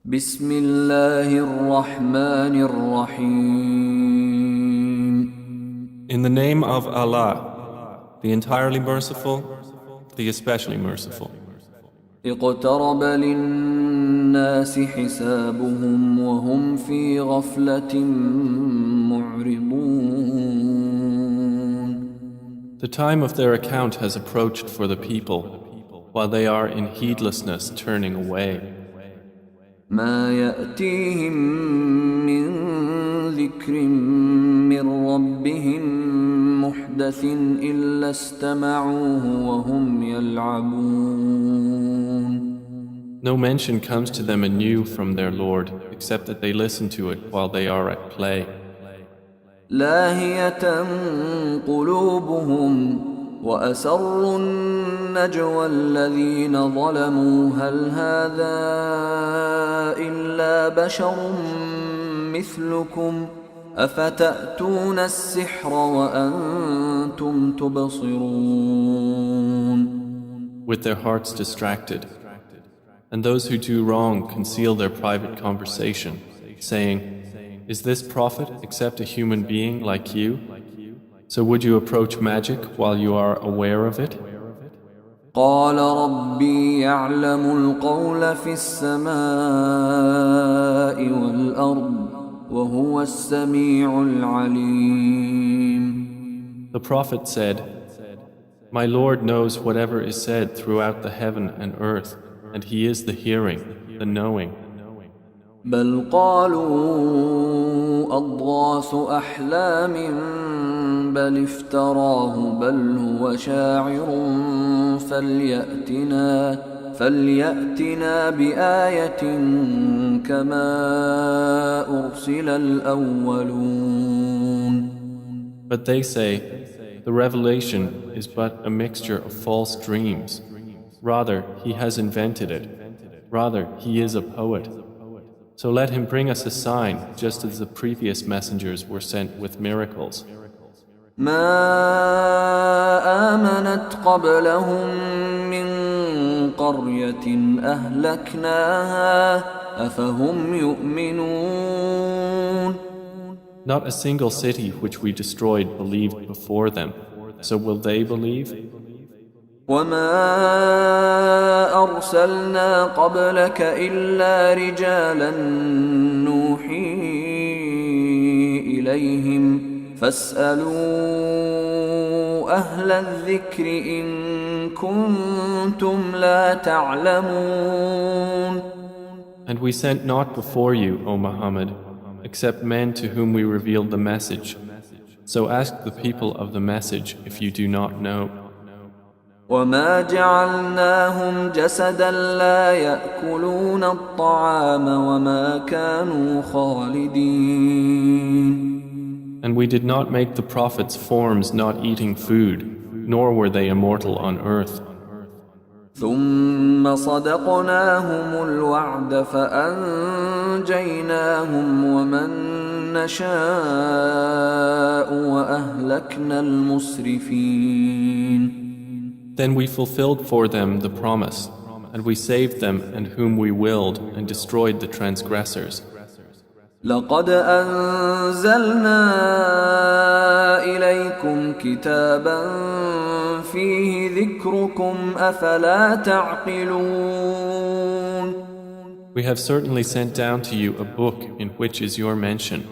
بسم الله الرحمن الرحيم. In the name of Allah, the entirely merciful, the especially merciful. اقترب للناس حسابهم وهم في غفلة معرضون. The time of their account has approached for the people, while they are in heedlessness turning away. ما يأتيهم من ذكر من ربهم محدث إلا استمعوه وهم يلعبون. No mention comes to them anew from their Lord, except that they listen to it while they are at play. لاهية قلوبهم وأسروا النجوى الذين ظلموا هل هذا إلا بشر مثلكم أفتأتون السحر وأنتم تبصرون. With their hearts distracted. And those who do wrong conceal their private conversation, saying, "Is this prophet except a human being like you? So would you approach magic while you are aware of it?" قال ربي يعلم القول في السماء والأرض وهو السميع العليم. The prophet said, "My Lord knows whatever is said throughout the heaven and earth, and He is the hearing, the knowing." بل قالوا أضغاث أحلام بل افتراه بل هو شاعر فليأتنا بآية كما أرسل الأولون. But they say, "The revelation is but a mixture of false dreams. Rather, he has invented it. Rather, he is a poet. So let him bring us a sign, just as the previous messengers were sent with miracles." ما آمنت قبلهم من قرية أهلكناها أفهم يؤمنون. Not a single city which we destroyed believed before them. So will they believe? وما أرسلنا قبلك إلا رجالا نوحي إليهم فاسألوا أهل الذكر إن كنتم لا تعلمون. And we sent not before you, O Muhammad, except men to whom we revealed the message. So ask the people of the message if you do not know. وما جعلناهم جسدا لا يأكلون الطعام وما كانوا خالدين. And we did not make the prophets forms not eating food, nor were they immortal on earth. ثم صدقناهم الوعد فأنجيناهم ومن نشاء وأهلكنا المسرفين. Then we fulfilled for them the promise, and we saved them and whom we willed and destroyed the transgressors. لقد أنزلنا إليكم كتابا فيه ذكركم أفلا تعقلون. We have certainly sent down to you a book in which is your mention.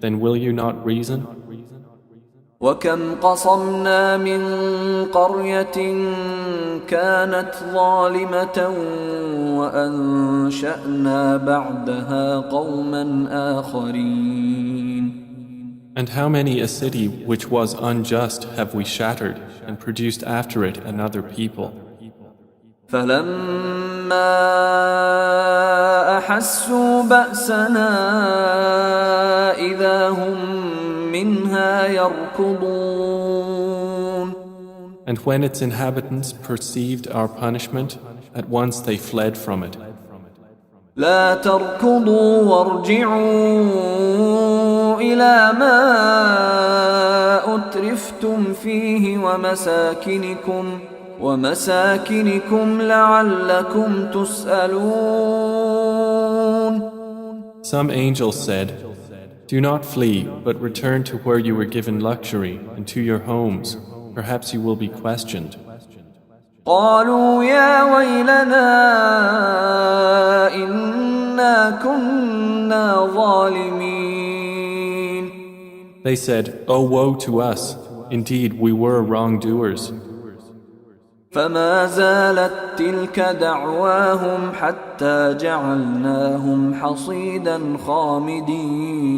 Then will you not reason? وكم قصمنا من قرية كانت ظالمة وأنشأنا بعدها قوما آخرين. And how many a city which was unjust have we shattered and produced after it another people? فلما أحسوا بأسنا إذا هم منها يركضون. And when its inhabitants perceived our punishment, at once they fled from it. لا تركضوا وارجعوا إلى ما أترفتم فيه ومساكنكم لعلكم تسألون. Some angels said, "Do not flee, but return to where you were given luxury and to your homes. Perhaps you will be questioned." قالوا يا ويلنا إنا كنا ظالمين. They said, "Oh, woe to us! Indeed, we were wrongdoers." فما زالت تلك دعواهم حتى جعلناهم حصيدا خامدين.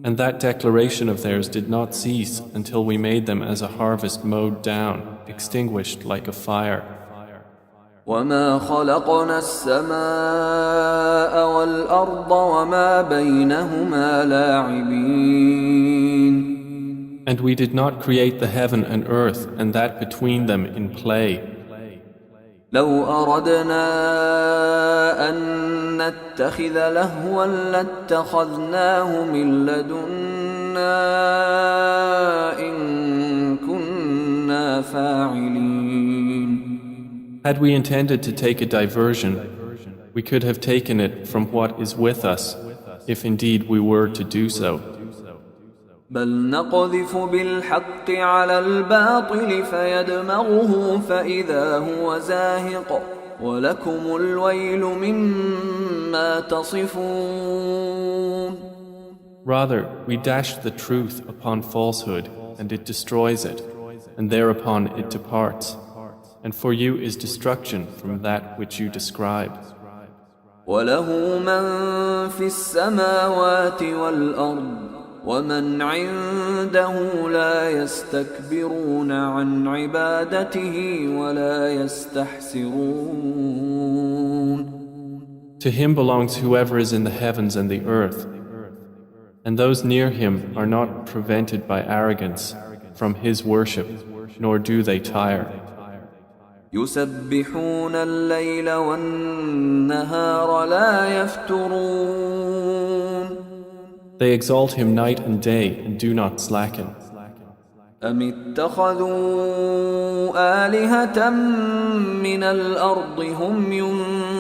And that declaration of theirs did not cease until we made them as a harvest mowed down, extinguished like a fire. وما خلقنا السماء والأرض وما بينهما لاعبين. And we did not create the heaven and earth and that between them in play. لو أردنا أن نتخذ لهوا لاتخذناه من لدنا إن كنا فاعلين. Had we intended to take a diversion, we could have taken it from what is with us, if indeed we were to do so. بل نقذف بالحق على الباطل فيدمغه فإذا هو زاهق ولكم الويل مما تصفون. Rather, we dash the truth upon falsehood, and it destroys it, and thereupon it departs. And for you is destruction from that which you describe. وله من في السماوات والأرض ومن عنده لا يستكبرون عن عبادته ولا يستحسرون. To him belongs whoever is in the heavens and the earth, and those near him are not prevented by arrogance from his worship, nor do they tire. يسبحون الليل والنهار لا يفترون. They exalt him night and day and do not slacken. أم اتخذوا آلهة من الأرض هم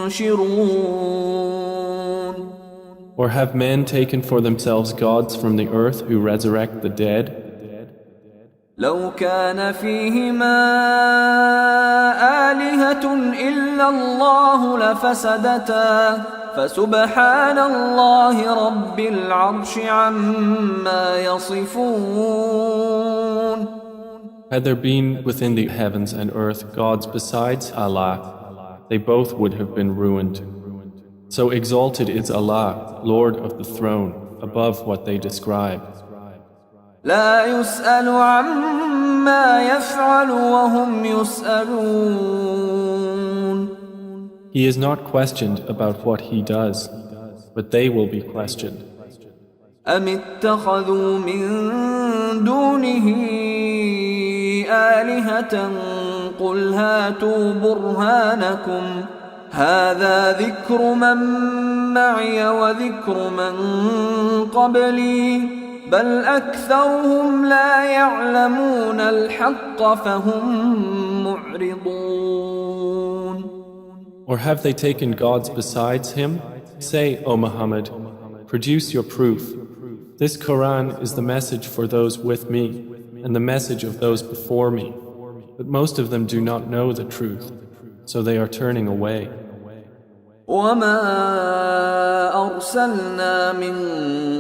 ينشرون. Or have men taken for themselves gods from the earth who resurrect the dead? لو كان فيهما آلهة إلا الله لفسدتا فسبحان الله رب العرش عما يصفون. Had there been within the heavens and earth gods besides Allah, they both would have been ruined. So exalted is Allah, Lord of the throne, above what they describe. لا يسأل عما يفعل وهم يسألون. He is not questioned about what he does, but they will be questioned. أم اتخذوا من دونه آلهة قل هاتوا برهانكم هذا ذكر من معي وذكر من قبلي بل أكثرهم لا يعلمون الحق فهم معرضون. Or have they taken gods besides him? Say, O Muhammad, produce your proof. This Quran is the message for those with me and the message of those before me. But most of them do not know the truth, so they are turning away. وما أرسلنا من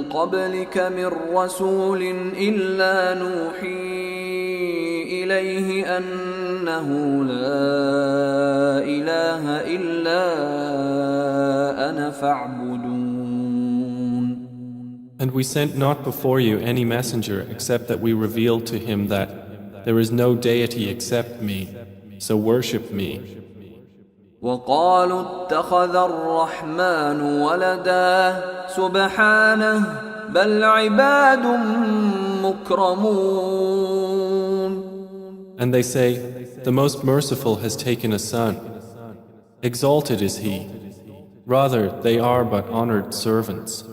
قبلك من رسول إلا نوحي إليه أنه لا إله إلا أنا فاعبدون. And we sent not before you any messenger except that we revealed to him that there is no deity except me, so worship me. وقالوا اتخذ الرحمن ولدا سبحانه بل عباد مكرمون. And they say, the most merciful has taken a son. Exalted is he. Rather, they are but honored servants.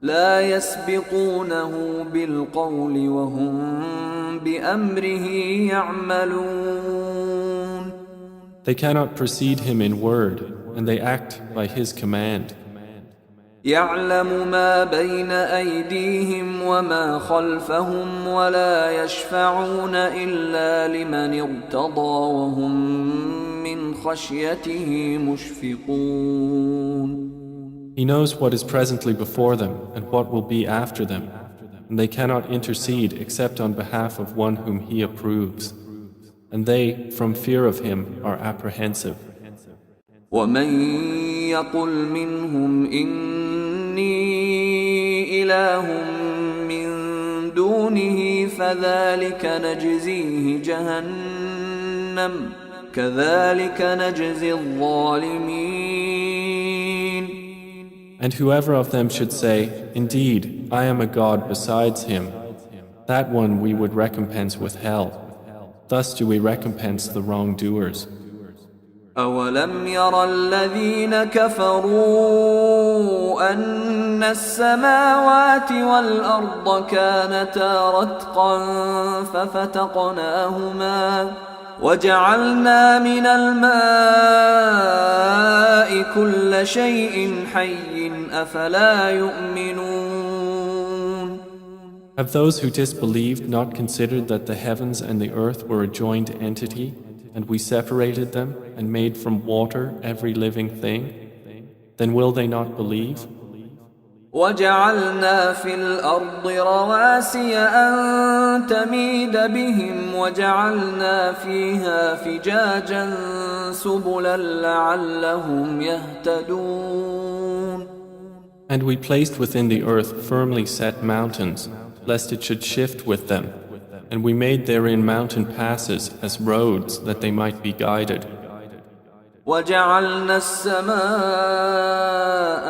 لا يسبقونه بالقول وهم بأمره يعملون. They cannot precede him in word, and they act by his command. يعلم ما بين أيديهم وما خلفهم ولا يشفعون إلا لمن ارتضى وهم من خشيته مشفقون. He knows what is presently before them and what will be after them, and they cannot intercede except on behalf of one whom He approves. And they, from fear of Him, are apprehensive. ومن يقل منهم إني إله من دونه فذلك نجزيه جهنم كذلك نجزي الظالمين. And whoever of them should say, Indeed, I am a God besides Him, that one we would recompense with hell. Thus do we recompense the wrongdoers. أولم ير الذين كفروا أن السماوات والأرض كانتا رتقا ففتقناهما وجعلنا من الماء كل شيء حي أفلا يؤمنون. Have those who disbelieved not considered that the heavens and the earth were a joined entity, and we separated them and made from water every living thing? Then will they not believe? وجعلنا في الأرض رواسي أن تميد بهم وجعلنا فيها فجاجا سبلا لعلهم يهتدون. And we placed within the earth firmly set mountains, lest it should shift with them, and we made therein mountain passes as roads that they might be guided. وجعلنا السماء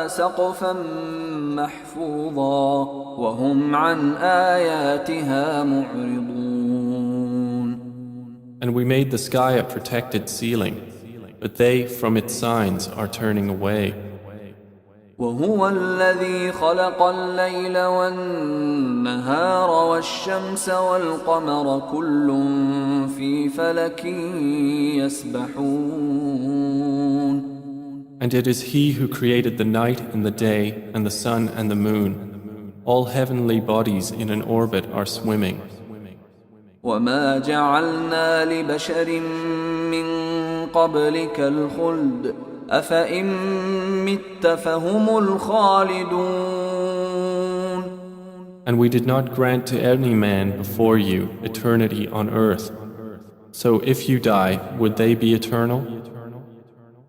سقفا محفوظا وهم عن آياتها معرضون. And we made the sky a protected ceiling, but they from its signs are turning away. وهو الذي خلق الليل والنهار والشمس والقمر كل في فلك يسبحون. And it is He who created the night and the day and the sun and the moon. All heavenly bodies in an orbit are swimming. وما جعلنا لبشر من قبلك الخلد أفإن مت فهم الخالدون. And we did not grant to any man before you eternity on earth. So if you die, would they be eternal?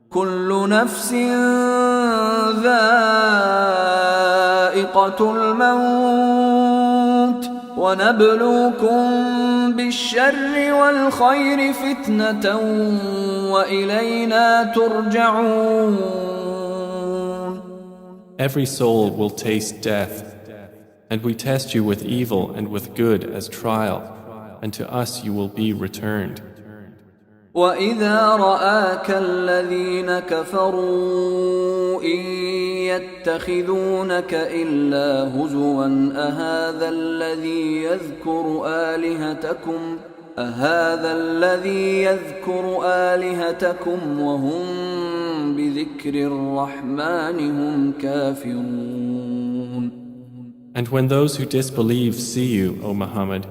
كل نفس ذائقة الموت ونبلوكم بالشر والخير فتنة وإلينا ترجعون. Every soul will taste death, and we test you with evil and with good as trial, and to us you will be returned. وإذا رآك الذين كفروا إن يتخذونك إلا هزوا أهذا الذي يذكر آلهتكم وهم بذكر الرحمن هم كافرون. And when those who disbelieve see you, O Muhammad,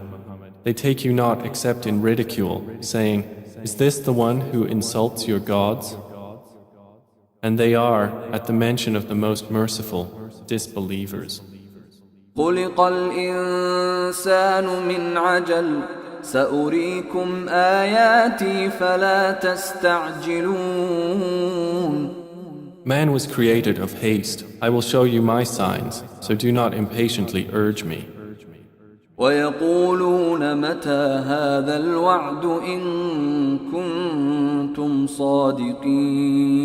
they take you not except in ridicule, saying, Is this the one who insults your gods? And they are, at the mention of the most merciful, disbelievers. خلق الإنسان من عجل سأريكم آياتي فلا تستعجلون. Man was created of haste. I will show you my signs, so do not impatiently urge me. ويقولون متى هذا الوعد إن كنتم صادقين.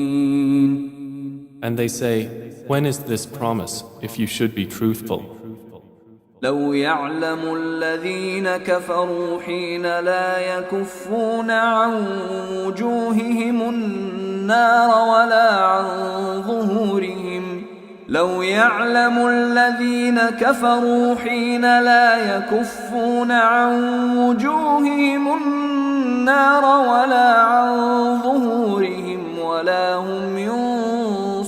And they say, When is this promise, if you should be truthful? لو يعلم الذين كفروا حين لا يكفون عن وجوههم النار ولا عن ظهورهم لو يعلم الذين كفروا حين لا يكفون عن وجوههم النار ولا عن ظهورهم ولا هم ينصرون.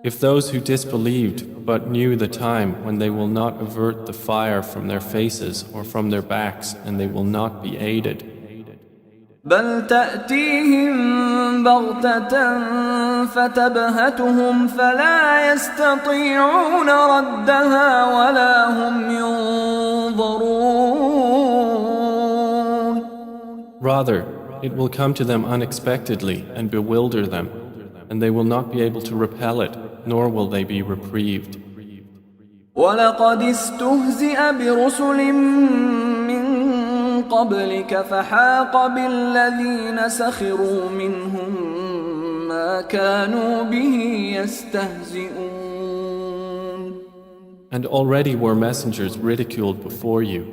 If those who disbelieved but knew the time when they will not avert the fire from their faces or from their backs and they will not be aided. بل تأتيهم بغتة فتبهتهم فلا يستطيعون ردها ولا هم ينظرون. Rather, it will come to them unexpectedly and bewilder them, and they will not be able to repel it, nor will they be reprieved. وَلَقَدِ اسْتُهْزِئَ بِرُسُلٍ مِّن قَبْلِكَ فَحَاقَ بِالَّذِينَ سَخِرُوا مِنْهُم مَّا كَانُوا بِهِ يَسْتَهْزِئُونَ. And already were messengers ridiculed before you,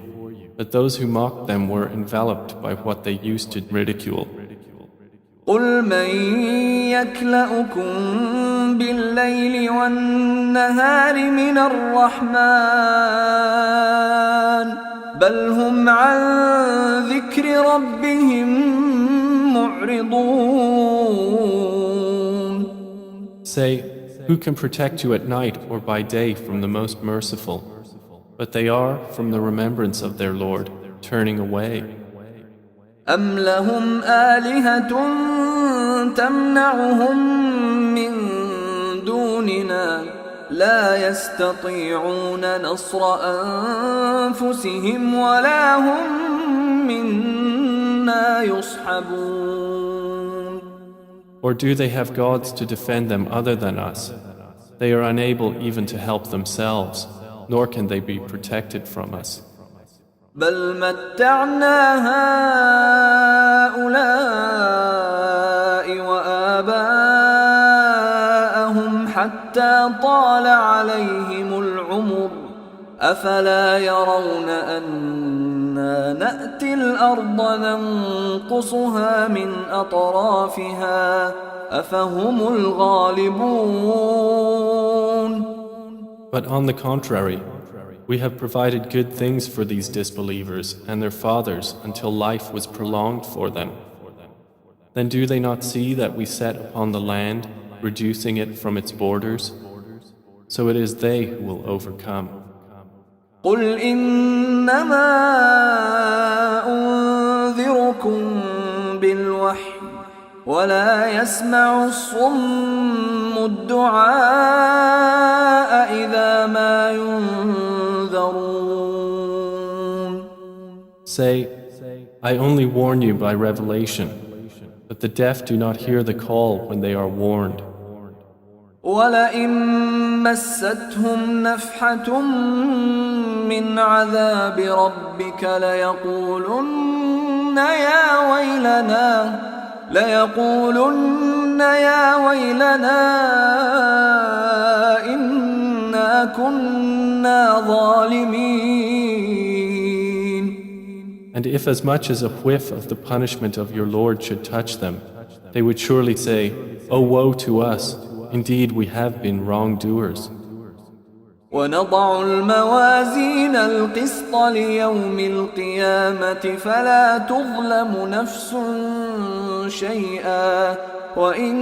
but those who mocked them were enveloped by what they used to ridicule. قُلْ مَن يَكْلَؤُكُم بِاللَّيْلِ وَالنَّهَارِ مِنَ الرَّحْمَنِ بَلْ هُمْ عَن ذِكْرِ رَبِّهِم مُّعْرِضُونَ. Say, who can protect you at night or by day from the most merciful? But they are, from the remembrance of their Lord, turning away. أَمْ لَهُمْ آلِهَةٌ تَمْنَعُهُم مِّن دُونِنَا لَا يَسْتَطِيعُونَ نَصْرَ أَنفُسِهِمْ وَلَا هُم مِّنَّا يُصْحَبُونَ. Or do they have gods to defend them other than us? They are unable even to help themselves, nor can they be protected from us. بل متعنا هؤلاء وآباءهم حتى طال عليهم العمر أفلا يرون أنا نأتي الأرض ننقصها من أطرافها أفهم الغالبون. But on the contrary, we have provided good things for these disbelievers and their fathers until life was prolonged for them. Then do they not see that we set upon the land, reducing it from its borders? So it is they who will overcome. قُلْ إِنَّمَا أُنذِرُكُم بِالْوَحْيِ وَلَا يَسْمَعُ الصُّمُّ الدُّعَاءَ إِذَا مَا يُنذَرُونَ. Say, I only warn you by revelation, but the deaf do not hear the call when they are warned. وَلَئِن مَّسَّتْهُمْ نَفْحَةٌ مِّنْ عَذَابِ رَبِّكَ لَيَقُولُنَّ يَا وَيْلَنَا إِنَّا كُنَّا ظَالِمِينَ. And if as much as a whiff of the punishment of your Lord should touch them, they would surely say, "Oh, woe to us! Indeed, we have been wrongdoers." وَنَضَعُ الْمَوَازِينَ الْقِسْطَ لِيَوْمِ الْقِيَامَةِ فَلَا تُظْلَمُ نَفْسٌ شَيْئًا وَإِن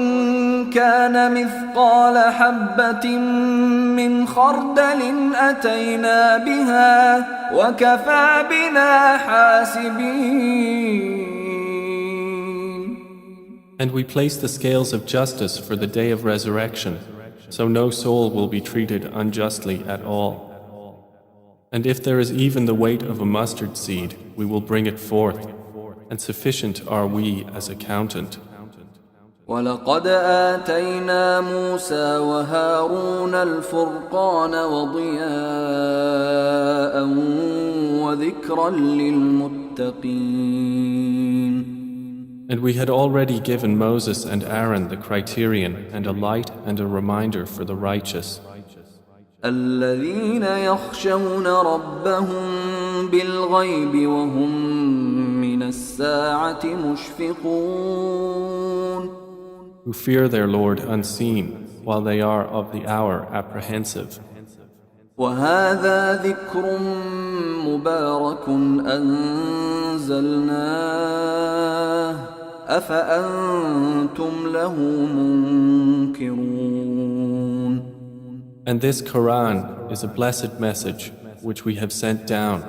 كَانَ مِثْقَالَ حَبَّةٍ مِّنْ خَرْدَلٍ أَتَيْنَا بِهَا وَكَفَى بِنَا حَاسِبِينَ. And we place the scales of justice for the day of resurrection, so no soul will be treated unjustly at all. And if there is even the weight of a mustard seed, we will bring it forth, and sufficient are we as accountant. وَلَقَدْ آتَيْنَا مُوسَى وَهَارُونَ الْفُرْقَانَ وَضِيَاءً وَذِكْرًا لِلْمُتَّقِينَ. And we had already given Moses and Aaron the criterion and a light and a reminder for the righteous. الَّذِينَ يَخْشَوْنَ رَبَّهُم بِالْغَيْبِ وَهُم مِّنَ السَّاعَةِ مُشْفِقُونَ. Who fear their Lord unseen, while they are of the hour apprehensive. وَهَذَا ذِكْرٌ مُبَارَكٌ أَنزَلْنَاهُ أَفَأَنتُمْ لَهُ مُنكِرُونَ. And this Quran is a blessed message which we have sent down.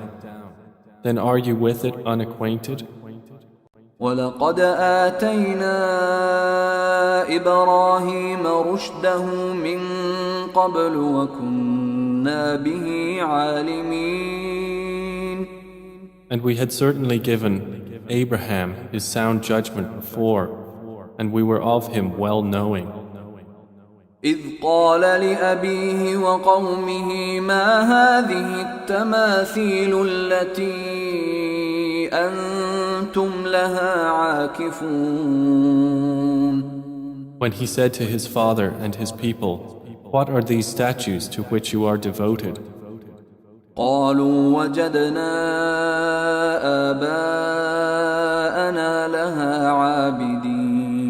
Then are you with it unacquainted? ولقد آتينا إبراهيم رشده من قبل وكنا به عالمين. And we had certainly given Abraham his sound judgment before, and we were of him well knowing. إذ قال لأبيه وقومه ما هذه التماثيل التي أنتم لها عاكفون. When he said to his father and his people, "What are these statues to which you are devoted?" قالوا وجدنا آباءنا لها عابدين.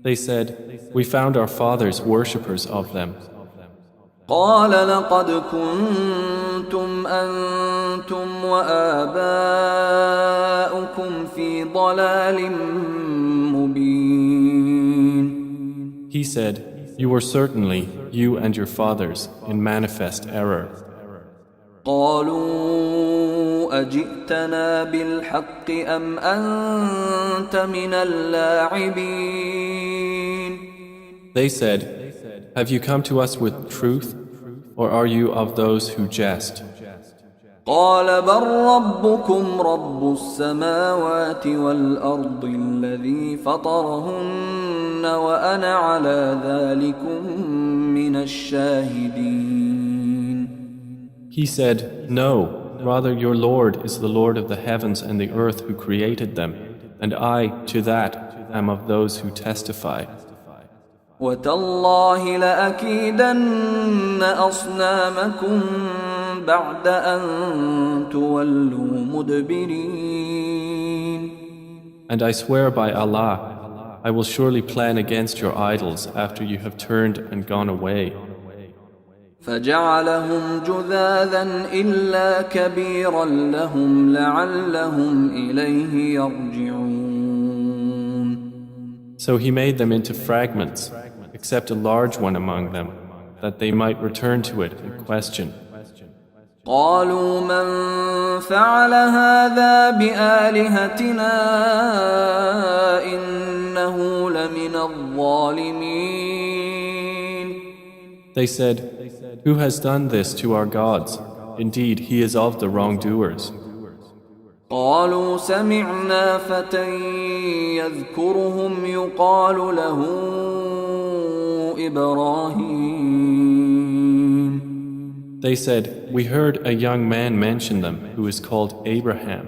They said, "We found our fathers worshippers of them." قال لقد كنتم أنتم وآباؤكم في ضلال مبين. He said, "You were certainly, you and your fathers, in manifest error." قالوا أجئتنا بالحق أم أنت من اللاعبين. They said, "Have you come to us with truth, or are you of those who jest?" قال بل ربكم رب السماوات والأرض الذي فطرهن وأنا على ذلكم من الشاهدين. He said, "No, rather your Lord is the Lord of the heavens and the earth who created them, and I, to that, am of those who testify." وتالله لأكيدن أصنامكم بعد أن تولوا مدبرين. And I swear by Allah, I will surely plan against your idols after you have turned and gone away. فجعلهم جذاذا إلا كبيرا لهم لعلهم إليه يرجعون. So he made them into fragments, except a large one among them, that they might return to it and question. قالوا من فعل هذا بآلهتنا إنه لمن الظالمين. They said, "Who has done this to our gods? Indeed, he is of the wrongdoers." قالوا سمعنا فتى يذكرهم يقال له إبراهيم. They said, "We heard a young man mention them who is called Abraham."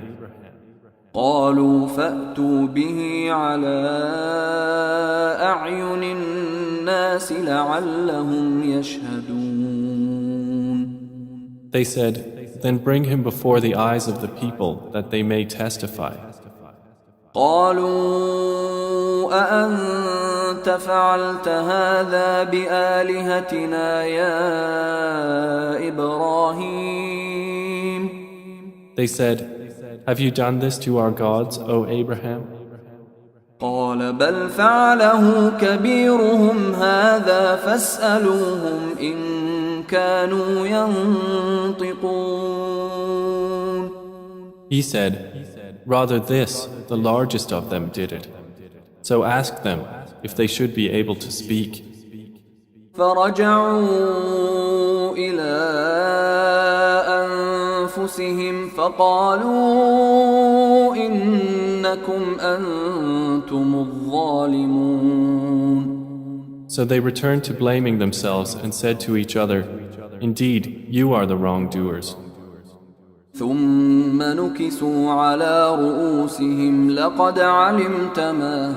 قالوا فأتوا به على أعين الناس لعلهم يشهدون. They said, "Then bring him before the eyes of the people that they may testify." قالوا أأنت فعلت هذا بآلهتنا يا إبراهيم. They said, "Have you done this to our gods, O Abraham?" قال بل فعله كبيرهم هذا فاسألوهم إن كانوا ينطقون. He said, "Rather this, the largest of them did it. So ask them if they should be able to speak." فرجعوا إلى أنفسهم فقالوا إنكم أنتم الظالمون. So they returned to blaming themselves and said to each other, "Indeed, you are the wrongdoers." ثم نكسوا على رؤوسهم لقد علمت ما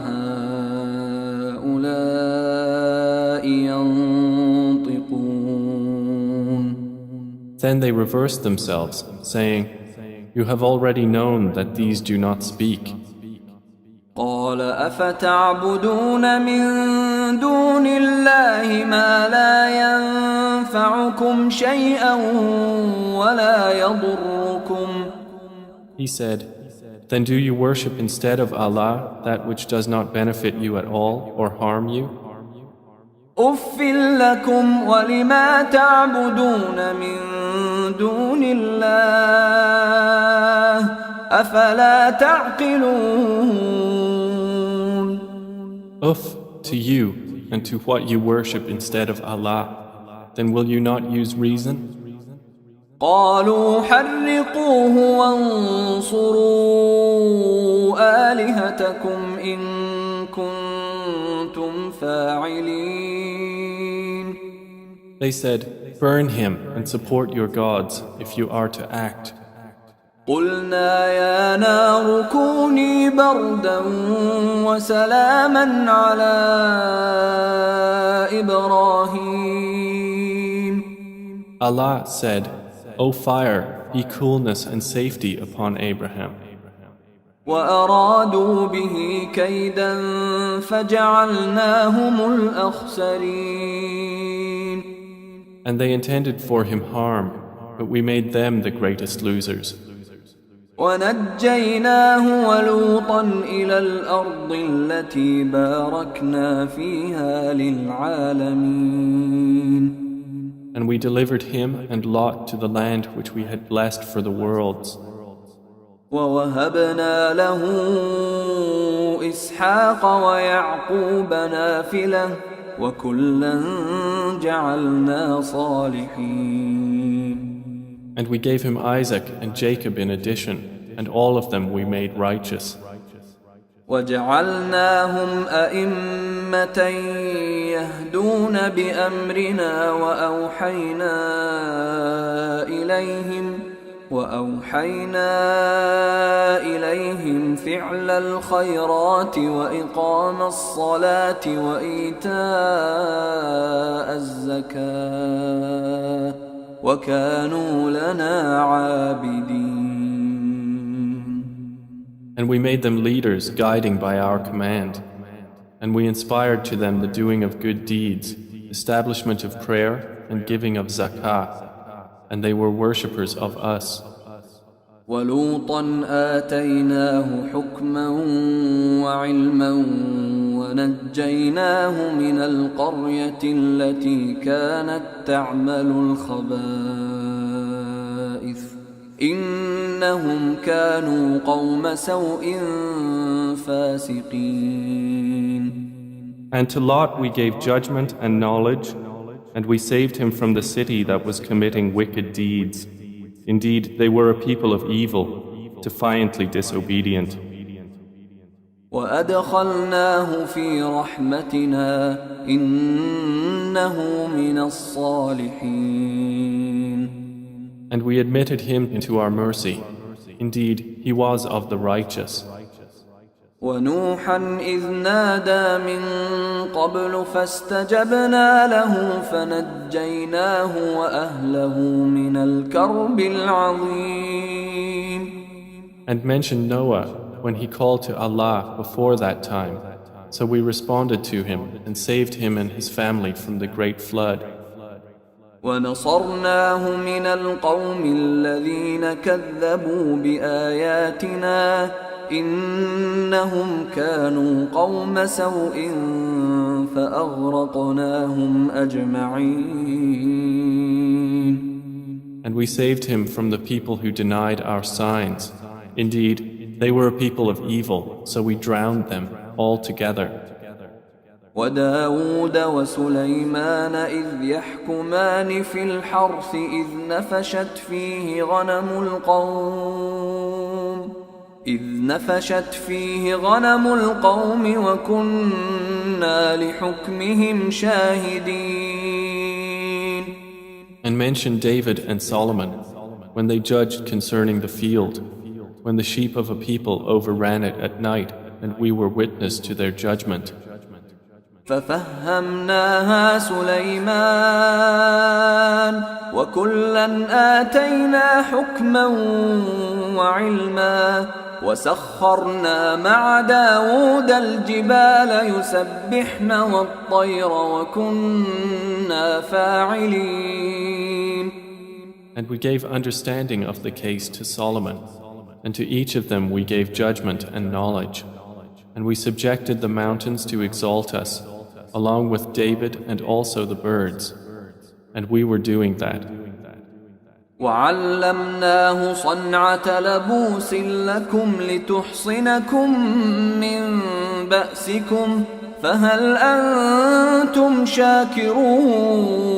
هؤلاء ينطقون. Then they reversed themselves, saying, "You have already known that these do not speak." قال أفتعبدون من دون الله ما لا ينفعكم شيئا ولا يضركم. He said, "Then do you worship instead of Allah that which does not benefit you at all or harm you?" أف لكم ولما تعبدون من دون الله أفلا تعقلون. Uff to you and to what you worship instead of Allah. Then will you not use reason? قالوا حرقوه وانصروا آلهتكم إن كنتم فاعلين. They said, burn him and support your gods if you are to act. قلنا يا نار كوني بردا وسلاما على إبراهيم. Allah said, O fire, be coolness and safety upon Abraham. وأرادوا به كيدا فجعلناهم الأخسرين. And they intended for him harm, but we made them the greatest losers. ونجيناه ولوطا إلى الأرض التي باركنا فيها للعالمين. And we delivered him and Lot to the land which we had blessed for the worlds. ووهبنا له إسحاق ويعقوب نافلة وكلا جعلنا صالحين. And we gave him Isaac and Jacob in addition, and all of them we made righteous. وجعلناهم أئمة يهدون بأمرنا وأوحينا إليهم فعل الخيرات وإقام الصلاة وإيتاء الزكاة وكانوا لنا عابدين. And we made them leaders guiding by our command. And we inspired to them the doing of good deeds, establishment of prayer and giving of zakah. And they were worshippers of us. وَلُوطًا آتَيْنَاهُ حُكْمًا وَعِلْمًا ونجيناه من القرية التي كانت تعمل الخبائث إنهم كانوا قوم سوء فاسقين. And to Lot we gave judgment and knowledge, and we saved him from the city that was committing wicked deeds. Indeed, they were a people of evil, defiantly disobedient. وأدخلناه في رحمتنا إنه من الصالحين. And we admitted him into our mercy. Indeed, he was of the righteous. ونوحا إذ نادى من قبل فاستجبنا له فنجيناه وأهله من الكرب العظيم. And mention Noah when he called to Allah before that time. So we responded to him and saved him and his family from the great flood. ونصرناه من القوم الذين كذبوا بآياتنا إنهم كانوا قوم سوء فأغرقناهم أجمعين. And we saved him from the people who denied our signs. Indeed, they were a people of evil, so we drowned them all together. وداود وسليمان إذ يحكمان في الحرث إذ نفشت فيه غنم القوم وكنا لحكمهم شاهدين. And mention David and Solomon when they judged concerning the field, when the sheep of a people overran it at night, and we were witness to their judgment. ففهمناها سليمان وكلا آتينا حكما وعلما وسخرنا مع داود الجبال يسبحن والطير وكنا فاعلين. And we gave understanding of the case to Solomon, and to each of them we gave judgment and knowledge. And we subjected the mountains to exalt us, along with David and also the birds. And we were doing that. وعلمناه صنعة لبوس لكم لتحصنكم من بأسكم فهل أنتم شاكرون.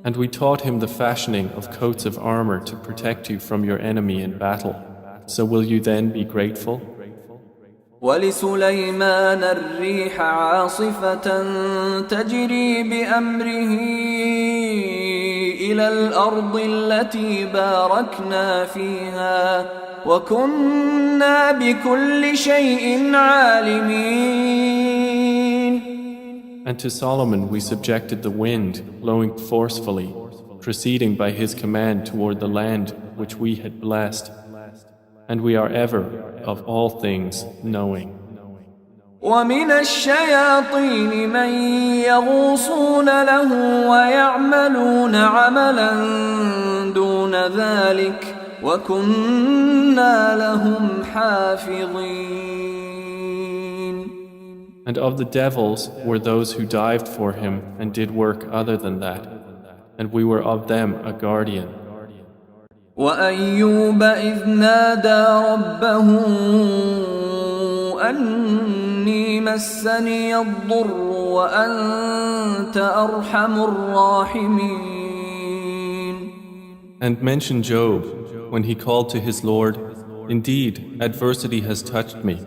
And we taught him the fashioning of coats of armor to protect you from your enemy in battle. So will you then be grateful? ولسليمان الريح عاصفة تجري بأمره إلى الأرض التي باركنا فيها وكنا بكل شيء عالمين. And to Solomon we subjected the wind, blowing forcefully, proceeding by his command toward the land which we had blessed. And we are ever, of all things, knowing. ومن الشياطين من يغوصون له ويعملون عملا دون ذلك وكنا لهم حافظين. And of the devils were those who dived for him and did work other than that, and we were of them a guardian. وأيوب إذ نادى ربه أني مسني الضر وأنت أرحم الراحمين. And mention Job when he called to his Lord, "Indeed, adversity has touched me,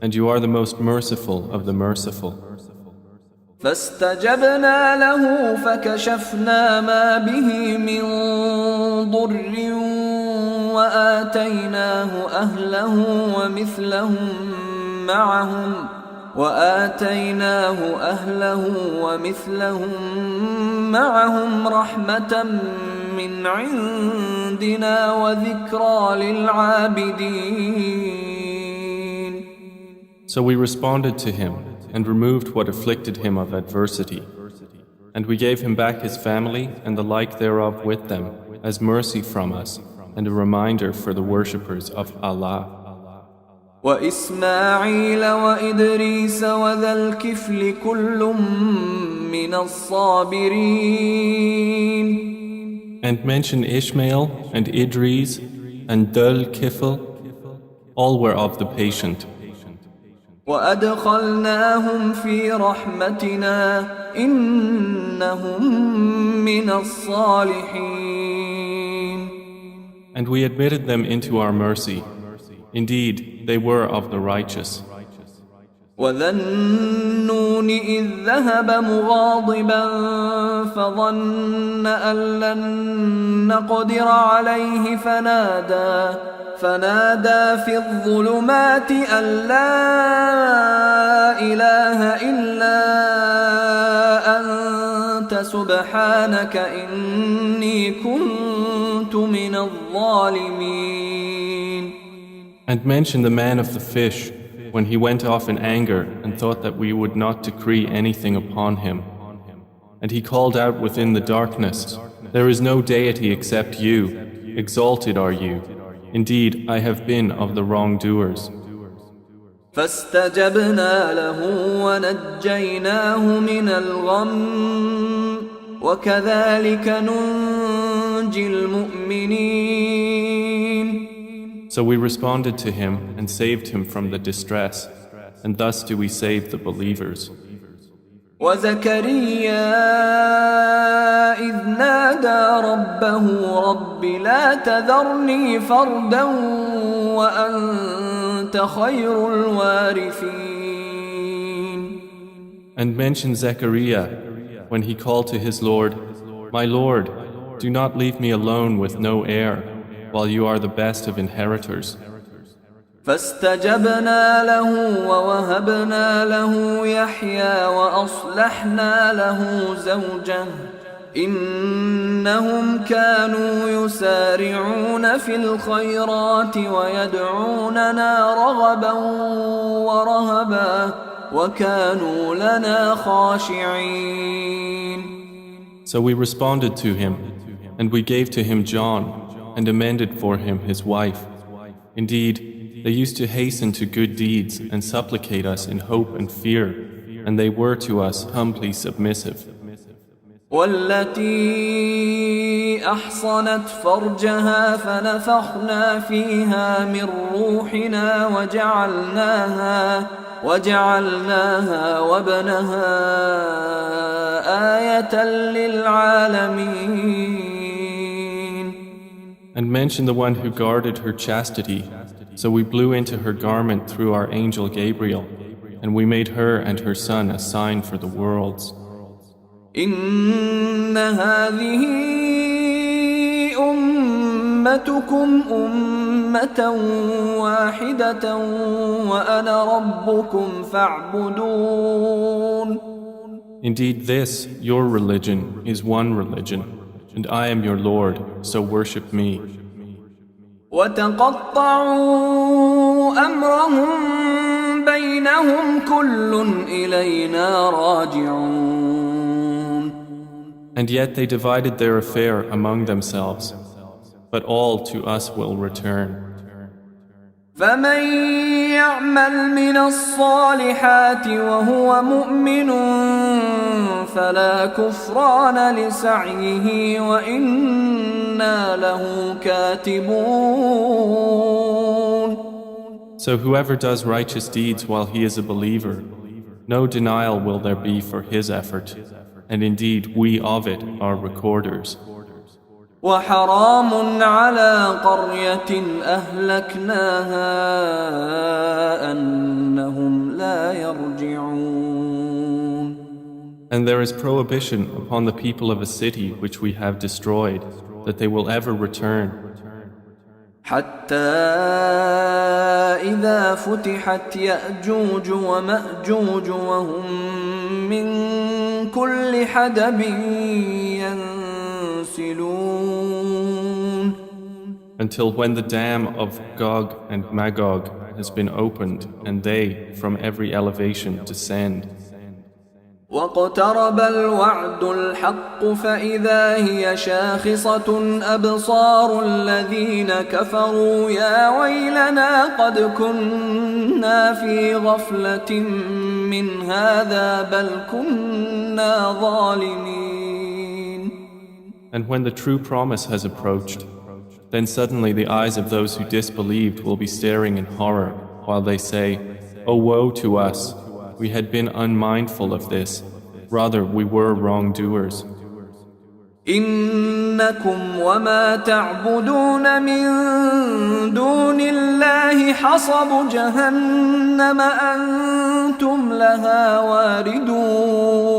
and you are the most merciful of the merciful." فاستجبنا له فكشفنا ما به من ضر وآتيناه أهله ومثلهم معهم رحمة من عندنا وذكرى للعابدين. So we responded to him and removed what afflicted him of adversity. And we gave him back his family and the like thereof with them, as mercy from us, and a reminder for the worshippers of Allah. وإسماعيل وإدريس وذا الكفل كل من الصابرين. And mention Ishmael and Idris and Dhul Kifl, all were of the patient. وأدخلناهم في رحمتنا إنهم من الصالحين. And we admitted them into our mercy. Indeed, they were of the righteous. وذا النون إذ ذهب مغاضبا فظن أن لن نقدر عليه فنادى في الظلمات أن لا إله إلا أنت سبحانك إني كنت من الظالمين. And mention the man of the fish when he went off in anger and thought that we would not decree anything upon him. And he called out within the darkness, "There is no deity except you. Exalted are you. Indeed, I have been of the wrongdoers." فاستجبنا له ونجيناه من الغم وكذلك ننجي المؤمنين. So we responded to him and saved him from the distress, and thus do we save the believers. وزكريا إذ نادى ربه رب لا تذرني فردا وأنت خير الوارثين. And mention Zechariah when he called to his Lord, "My Lord, do not leave me alone with no heir, while you are the best of inheritors." فاستجبنا له ووهبنا له يحيى وأصلحنا له زوجه إنهم كانوا يسارعون في الخيرات ويدعوننا رغبا ورهبا وكانوا لنا خاشعين. So we responded to him, and we gave to him John, and amended for him his wife. Indeed, they used to hasten to good deeds and supplicate us in hope and fear, and they were to us humbly submissive. والتي أحصنت فرجها فنفخنا فيها من روحنا وجعلناها وابنها آية للعالمين. And mention the one who guarded her chastity. So we blew into her garment through our angel Gabriel, and we made her and her son a sign for the worlds. إن هذه أمتكم أمة واحدة وأنا ربكم فاعبدون. Indeed, this, your religion, is one religion, and I am your Lord, so worship me. وتقطعوا أمرهم بينهم كل إلينا راجعون. And yet they divided their affair among themselves, but all to us will return. فمن يعمل من الصالحات وهو مؤمن فلا كفران لسعيه وإنا له كاتبون. So whoever does righteous deeds while he is a believer, no denial will there be for his effort, and indeed we of it are recorders. وحرام على قرية أهلكناها أنهم لا يرجعون. And there is prohibition upon the people of a city which we have destroyed, that they will ever return. حتى إذا فتحت يأجوج ومأجوج وهم من كل حدب ينسلون. Until when the dam of Gog and Magog has been opened and they from every elevation descend. واقترب الوعد الحق فإذا هي شاخصة أبصار الذين كفروا يا ويلنا قد كنا في غفلة من هذا بل كنا ظالمين. And when the true promise has approached, then suddenly the eyes of those who disbelieved will be staring in horror while they say, "Oh woe to us! We had been unmindful of this. Rather, we were wrongdoers." إنكم وما تعبدون من دون الله حصب جهنم أنتم لها واردون.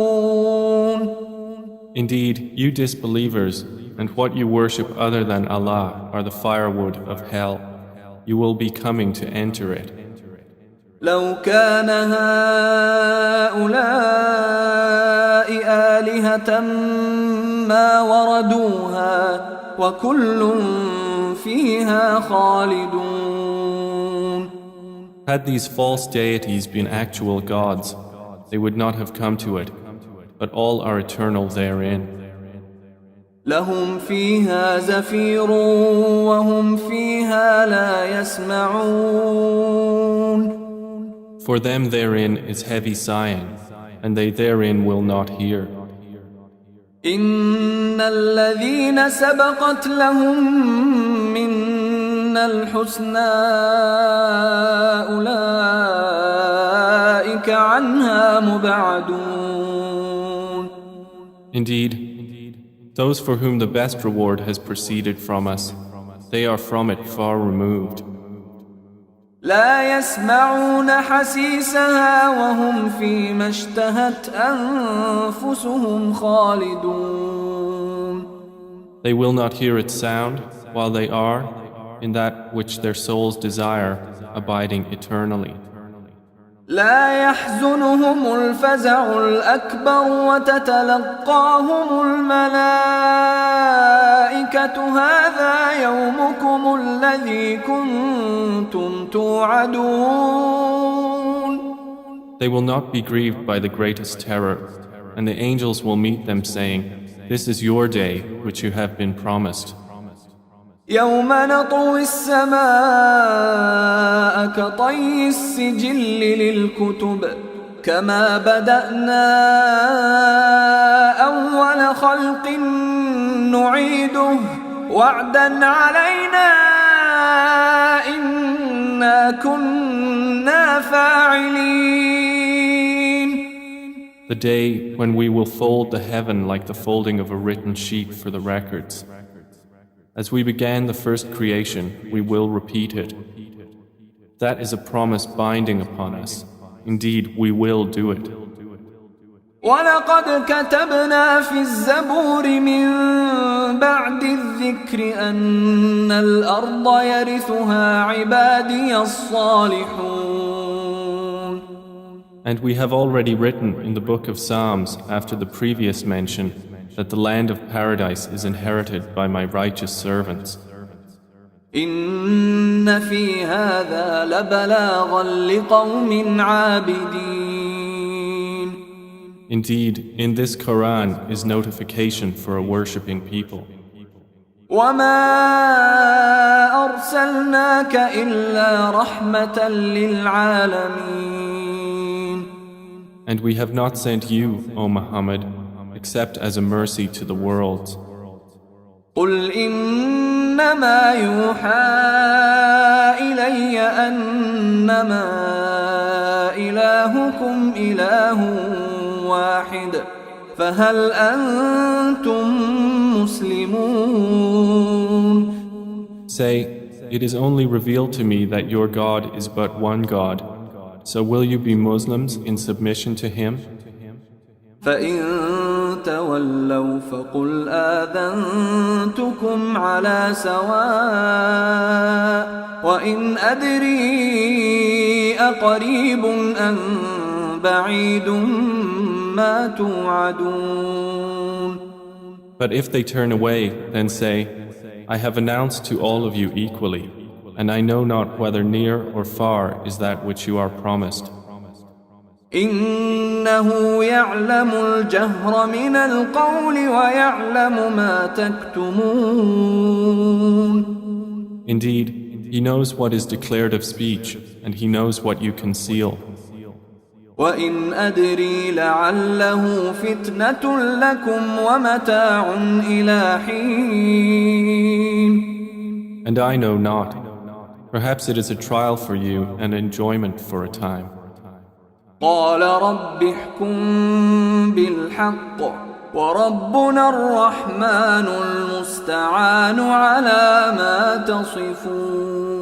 Indeed, you disbelievers and what you worship other than Allah are the firewood of hell. You will be coming to enter it. لو كان هؤلاء آلهة ما وردوها وكل فيها خالدون. Had these false deities been actual gods, they would not have come to it, but all are eternal therein. لهم فيها زفير وهم فيها لا يسمعون. For them therein is heavy sighing, and they therein will not hear. إن الذين سبقت لهم منا الحسنى أولئك عنها مبعدون. Indeed, those for whom the best reward has proceeded from us, they are from it far removed. لا يسمعون حسيسها وهم فيما اشتهت أنفسهم خالدون. They will not hear its sound while they are in that which their souls desire, abiding eternally. لا يحزنهم الفزع الأكبر وتتلقاهم الملائكة هذا يومكم الذي كنتم توعدون. They will not be grieved by the greatest terror, and the angels will meet them saying, "This is your day which you have been promised." يوم نطوي السماء كطي السجل للكتب كما بدأنا أول خلق نعيده وعدا علينا إنا كنا فاعلين. The day when we will fold the heaven like the folding of a written sheet for the records. As we began the first creation, we will repeat it. That is a promise binding upon us. Indeed, we will do it. وَلَقَدْ كَتَبْنَا فِي الزَّبُورِ مِن بَعْدِ الذِّكْرِ أَنَّ الْأَرْضَ يَرِثُهَا عِبَادِيَ الصَّالِحُونَ. And we have already written in the book of Psalms after the previous mention that the land of paradise is inherited by my righteous servants. إِنَّ فِي هَذَا لَبَلَاغًا لِقَوْمٍ عَابِدِينَ. Indeed, in this Quran is notification for a worshipping people. وَمَا أَرْسَلْنَاكَ إِلَّا رَحْمَةً لِلْعَالَمِينَ. And we have not sent you, O Muhammad, except as a mercy to the world. قُلْ إِنَّمَا يُوحَى إِلَيَّ أَنَّمَا إِلَٰهُكُمْ إِلَٰهٌ واحد فهل أنتم مسلمون. Say, it is only revealed to me that your God is but one God. So will you be Muslims in submission to Him? فإن تولوا فقل آذنتكم على سواء وإن أدري أقريب أم بعيد ما توعدون. But if they turn away, then say, I have announced to all of you equally, and I know not whether near or far is that which you are promised. إنه يعلم الجهر من القول ويعلم ما تكتمون. Indeed, He knows what is declared of speech, and He knows what you conceal. وإن أدري لعله فتنة لكم ومتاع إلى حين. And I know not. Perhaps it is a trial for you and enjoyment for a time. قال رب احكم بالحق وربنا الرحمن المستعان على ما تصفون.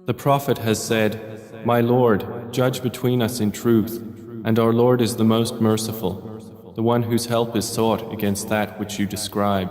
The Prophet has said, My Lord, judge between us in truth, and our Lord is the most merciful, the one whose help is sought against that which you describe.